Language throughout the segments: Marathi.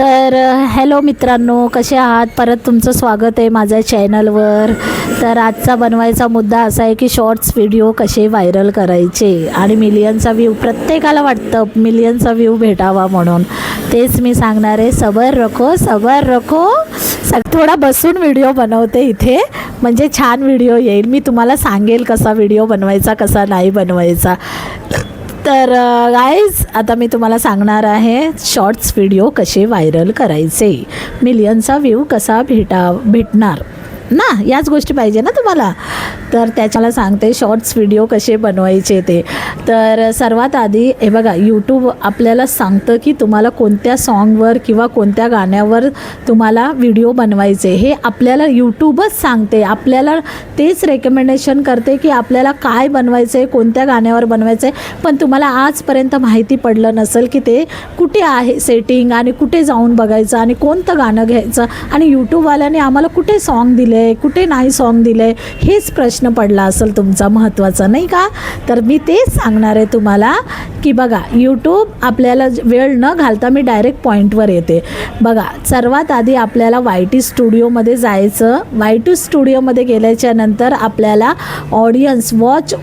तर हॅलो मित्रांनो, कसे आहात? परत तुमचं स्वागत आहे माझ्या चॅनलवर. तर आजचा बनवायचा मुद्दा असा आहे की शॉर्ट्स व्हिडिओ कसे व्हायरल करायचे आणि मिलियनचा व्ह्यू, प्रत्येकाला वाटतं मिलियनचा व्ह्यू भेटावा म्हणून. तेच मी सांगणार आहे. सबर रखो. थोडा बसून व्हिडिओ बनवते इथे, म्हणजे छान व्हिडिओ येईल. मी तुम्हाला सांगेल कसा व्हिडिओ बनवायचा, कसा नाही बनवायचा. तर गाईज, आता मी तुम्हाला सांगणार आहे शॉर्ट्स व्हिडिओ कसे व्हायरल करायचे, मिलियनचा व्ह्यू कसा भेटणार ना, याच गोष्टी पाहिजे ना तुम्हाला. तर त्याच्याला सांगते शॉर्ट्स व्हिडिओ कसे बनवायचे ते. तर सर्वात आधी हे बघा, यूट्यूब आपल्याला सांगतं की तुम्हाला कोणत्या सॉन्गवर किंवा कोणत्या गाण्यावर तुम्हाला व्हिडिओ बनवायचे. हे आपल्याला यूट्यूबच सांगते, आपल्याला तेच रेकमेंडेशन करते की आपल्याला काय बनवायचं आहे, कोणत्या गाण्यावर बनवायचं आहे. पण तुम्हाला आजपर्यंत माहिती पडलं नसेल की ते कुठे आहे सेटिंग आणि कुठे जाऊन बघायचं आणि कोणतं गाणं घ्यायचं आणि यूट्यूबवाल्याने आम्हाला कुठे सॉन्ग दिले, कुठे नाही सॉन्ग दिले, हेच प्रश्न पडला असेल तुमचा महत्त्वाचा, नाही का? तर मी तेच सांगणार आहे तुम्हाला की बघा, यूट्यूब आपल्याला वेळ न घालता मी डायरेक्ट पॉईंटवर येते. बघा, सर्वात आधी आपल्याला YT स्टुडिओमध्ये जायचं. YT स्टुडिओमध्ये गेल्याच्यानंतर आपल्याला ऑडियन्समध्ये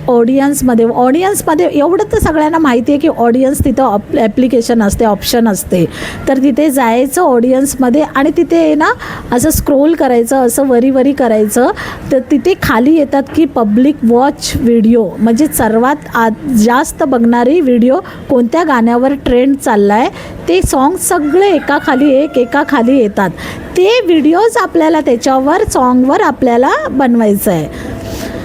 एवढं तर सगळ्यांना माहिती आहे की ऑडियन्स तिथं ॲप्लिकेशन असते, ऑप्शन असते. तर तिथे जायचं ऑडियन्समध्ये आणि तिथे ना असं स्क्रोल करायचं, असं वरी करायचं. तर तिथे खाली येतात की पब्लिक वॉच व्हिडिओ, म्हणजे सर्वात जास्त बघणारी व्हिडिओ कोणत्या गाण्यावर ट्रेंड चालला आहे ते सॉन्ग सगळे एकाखाली येतात. ते व्हिडिओज आपल्याला त्याच्यावर सॉन्गवर आपल्याला बनवायचं आहे,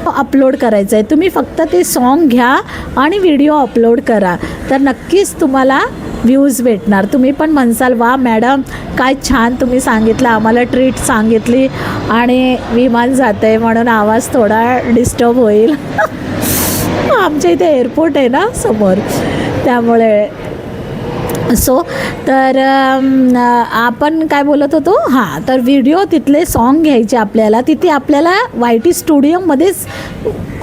अपलोड करायचं आहे. तुम्ही फक्त ते सॉन्ग घ्या आणि व्हिडिओ अपलोड करा, तर नक्कीच तुम्हाला व्ह्यूज भेटणार. तुम्ही पण म्हणसाल, वा मॅडम काय छान तुम्ही सांगितलं, आम्हाला ट्रीट सांगितली आणि विमान जातं आहे म्हणून आवाज थोडा डिस्टर्ब होईल. आमच्या इथे एअरपोर्ट आहे ना समोर, त्यामुळे तर आपण काय बोलत होतो, हां, तर व्हिडिओ तिथले सॉन्ग घ्यायचे आपल्याला. तिथे आपल्याला YT स्टुडिओमध्येच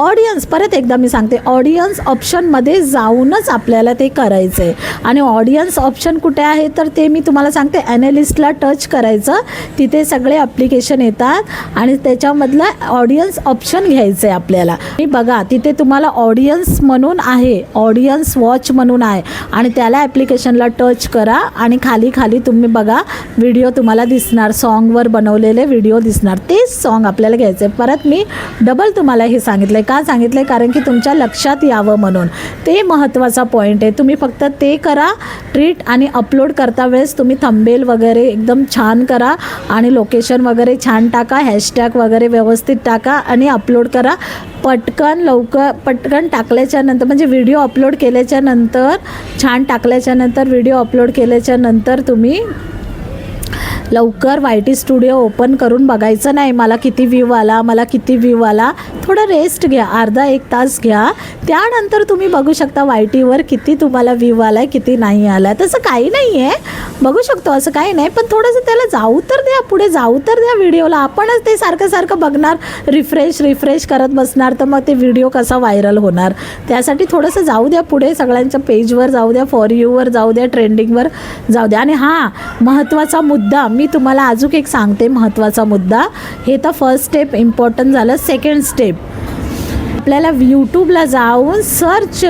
ऑडियन्स, परत एकदा मी सांगते, ऑडियन्स ऑप्शनमध्ये जाऊनच आपल्याला ते करायचं आहे. आणि ऑडियन्स ऑप्शन कुठे आहे तर ते मी तुम्हाला सांगते, ॲनालिस्टला टच करायचं. तिथे सगळे ॲप्लिकेशन येतात आणि त्याच्यामधलं ऑडियन्स ऑप्शन घ्यायचं आहे आपल्याला. बघा, तिथे तुम्हाला ऑडियन्स म्हणून आहे, ऑडियन्स वॉच म्हणून आहे आणि त्याला ॲप्लिकेशनला टच करा आणि खाली तुम्ही बघा व्हिडिओ तुम्हाला दिसणार, सॉन्गवर बनवलेले व्हिडिओ दिसणार. तेच सॉन्ग आपल्याला घ्यायचं आहे. परत मी डबल तुम्हाला हे सांगितलं आहे. का सांगितलं आहे? कारण की तुमच्या लक्षात यावं म्हणून. ते महत्त्वाचा पॉईंट आहे. तुम्ही फक्त ते करा ट्रीट, आणि अपलोड करता वेळेस तुम्ही थंबनेल वगैरे एकदम छान करा आणि लोकेशन वगैरे छान टाका, हॅशटॅग वगैरे व्यवस्थित टाका आणि अपलोड करा. पटकन टाकल्याच्या नंतर, म्हणजे व्हिडिओ अपलोड केल्याच्या नंतर, छान टाकल्याच्या नंतर, व्हिडिओ अपलोड केल्याच्या नंतर तुम्ही लवकर YT स्टुडिओ ओपन करून बघायचं नाही मला किती व्ह्यू आला. थोडं रेस्ट घ्या, अर्धा एक तास घ्या. त्यानंतर तुम्ही बघू शकता YTवर किती तुम्हाला व्ह्यू आला आहे, किती नाही आला आहे. तसं काही नाही आहे, बघू शकतो, असं काही नाही. पण थोडंसं त्याला पुढे जाऊ तर द्या व्हिडिओला. आपणच ते सारखं बघणार, रिफ्रेश करत बसणार, तर मग ते व्हिडिओ कसा व्हायरल होणार. त्यासाठी थोडंसं जाऊ द्या पुढे, सगळ्यांच्या पेजवर जाऊ द्या, फॉर यूवर जाऊ द्या, ट्रेंडिंगवर जाऊ द्या. आणि हां, महत्त्वाचा मुद्दा मी तुम्हाला अजून एक सांगते, महत्त्वाचा मुद्दा. हे तर फर्स्ट स्टेप इम्पॉर्टंट झालं. सेकंड स्टेप, आपल्याला यूट्यूबला जाऊन सर्च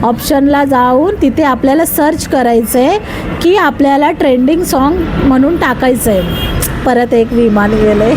ऑप्शनला जाऊन तिथे आपल्याला सर्च करायचं आहे की आपल्याला ट्रेंडिंग सॉन्ग म्हणून टाकायचं आहे. परत एक विमान गेलं.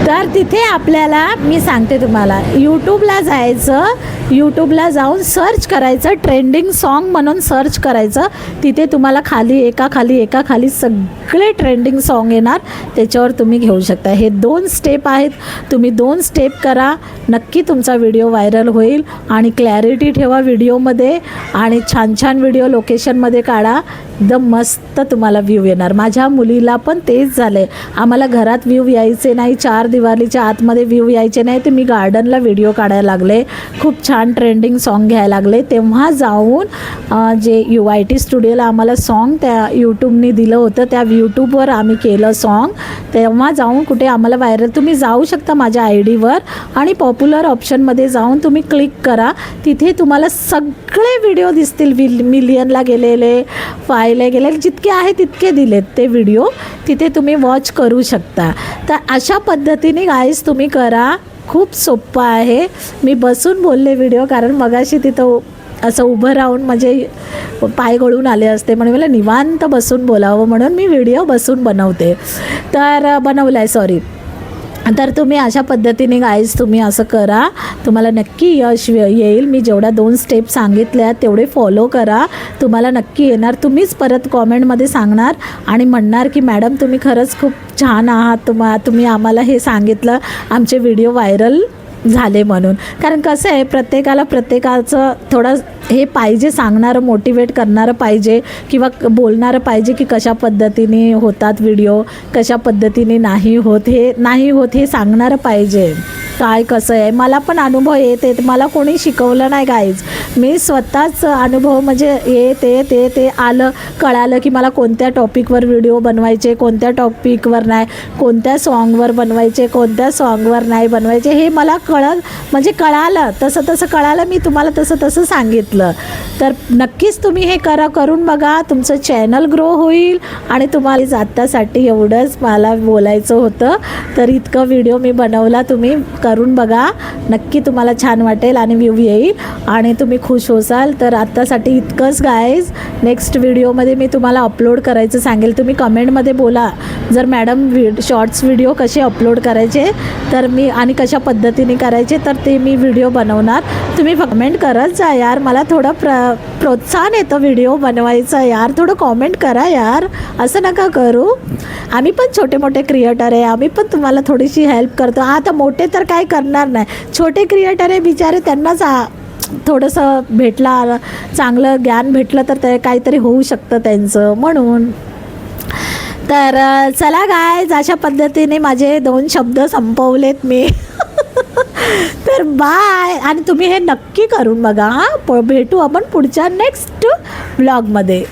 तर तिथे आपल्याला, मी सांगते तुम्हाला, यूट्यूबला जायचं, यूट्यूबला जाऊन सर्च करायचं, ट्रेंडिंग सॉन्ग म्हणून सर्च करायचं. तिथे तुम्हाला एकाखाली सगळे ट्रेंडिंग सॉन्ग येणार, त्याच्यावर तुम्ही घेऊ शकता. हे 2 स्टेप आहेत. तुम्ही 2 स्टेप करा, नक्की तुमचा व्हिडिओ व्हायरल होईल. आणि क्लॅरिटी ठेवा व्हिडिओमध्ये आणि छान व्हिडिओ लोकेशनमध्ये काढा. एकदम मस्त तुम्हाला व्ह्यू येणार. माझ्या मुलीला पण तेच झालं आहे. आम्हाला घरात व्ह्यू यायचे नाही, 4 दिवारीच्या आतमध्ये व्ह्यू यायचे नाही, तर मी गार्डनला व्हिडिओ काढायला लागले. खूप छान ट्रेंडिंग सॉन्ग घ्यायला लागले. तेव्हा जाऊन जे UIT स्टुडिओला आम्हाला सॉन्ग त्या यूट्यूबनी दिलं होतं, त्या यूट्यूबवर आम्ही केलं सॉन्ग. तेव्हा जाऊन कुठे आम्हाला व्हायरल. तुम्ही जाऊ शकता माझ्या ID वर आणि पॉप्युलर ऑप्शनमध्ये जाऊन तुम्ही क्लिक करा. तिथे तुम्हाला सगळे व्हिडिओ दिसतील, मिलियनला गेलेले, 5ला गेलेले, जितके आहे तितके दिलेत ते व्हिडिओ. तिथे तुम्ही वॉच करू शकता. तर अशा पद्धतीने गाईज तुम्ही करा. खूप सोपं आहे. मी बसून बोलले व्हिडिओ, कारण मगाशी तिथं असं उभं राहून म्हणजे पाय गळून आले असते, म्हणून मला निवांत बसून बोलावं म्हणून मी व्हिडिओ बसून बनवते. तर बनवला आहे, सॉरी. तर तुम्ही अशा पद्धतीने गाईज तुम्ही असं करा, तुम्हाला नक्की यश येईल. मी जेवढ्या 2 स्टेप सांगितल्या तेवढे फॉलो करा, तुम्हाला नक्की येणार. तुम्हीच परत कॉमेंटमध्ये सांगणार आणि म्हणणार की मॅडम तुम्ही खरंच खूप छान आहात, तुम्ही आम्हाला हे सांगितलं, आमचे व्हिडिओ व्हायरल झाले म्हणून. कारण कसं आहे, प्रत्येकाचं थोडं हे पाहिजे, सांगणारं, मोटिवेट करणारं पाहिजे किंवा बोलणारं पाहिजे की कशा पद्धतीने होतात व्हिडिओ, कशा पद्धतीने नाही होत हे सांगणारं पाहिजे. काय कसं आहे, मला पण अनुभव येते, मला कोणी शिकवलं नाही गाईज. मी स्वतःच अनुभव म्हणजे ते आलं, कळालं की मला कोणत्या टॉपिकवर व्हिडिओ बनवायचे, कोणत्या टॉपिकवर नाही, कोणत्या सॉन्गवर बनवायचे, कोणत्या सॉन्गवर नाही बनवायचे, हे मला कळालं. तसं कळालं, मी तुम्हाला तसं सांगितलं. तर नक्कीच तुम्ही हे करून बघा. तुमचं चॅनल ग्रो होईल आणि तुम्हाला आत्तासाठी एवढंच मला बोलायचं होतं. तर इतकं व्हिडिओ मी बनवला, तुम्ही करून बघा. नक्की तुम्हाला छान वाटेल आणि व्ह्यू येईल आणि तुम्ही खुश होसाल. तर आत्तासाठी इतकंच गाईज. नेक्स्ट व्हिडिओमध्ये मी तुम्हाला अपलोड करायचं सांगेल. तुम्ही कमेंटमध्ये बोला जर मॅडम शॉर्ट्स व्हिडिओ कसे अपलोड करायचे तर मी आणि कशा पद्धतीने करायचे, तर ते मी व्हिडिओ बनवणार. तुम्ही कमेंट करत जा यार, मला थोडं प्रोत्साहन येतं व्हिडिओ बनवायचं यार. थोडं कॉमेंट करा यार, असं नका करू. आम्ही पण छोटे मोठे क्रिएटर आहे, आम्ही पण तुम्हाला थोडीशी हेल्प करतो. आता मोठे तर काय करणार नाही, छोटे क्रिएटर आहे बिचारे, त्यांनाच थोडंसं भेटला, चांगलं ज्ञान भेटलं तर ते काहीतरी होऊ शकतं त्यांचं, म्हणून. तर चला गाईज, अशा पद्धतीने माझे 2 शब्द संपवलेत मी. तर बाय. आणि तुम्ही हे नक्की करून बघा. भेटू आपण पुढच्या नेक्स्ट व्लॉगमध्ये.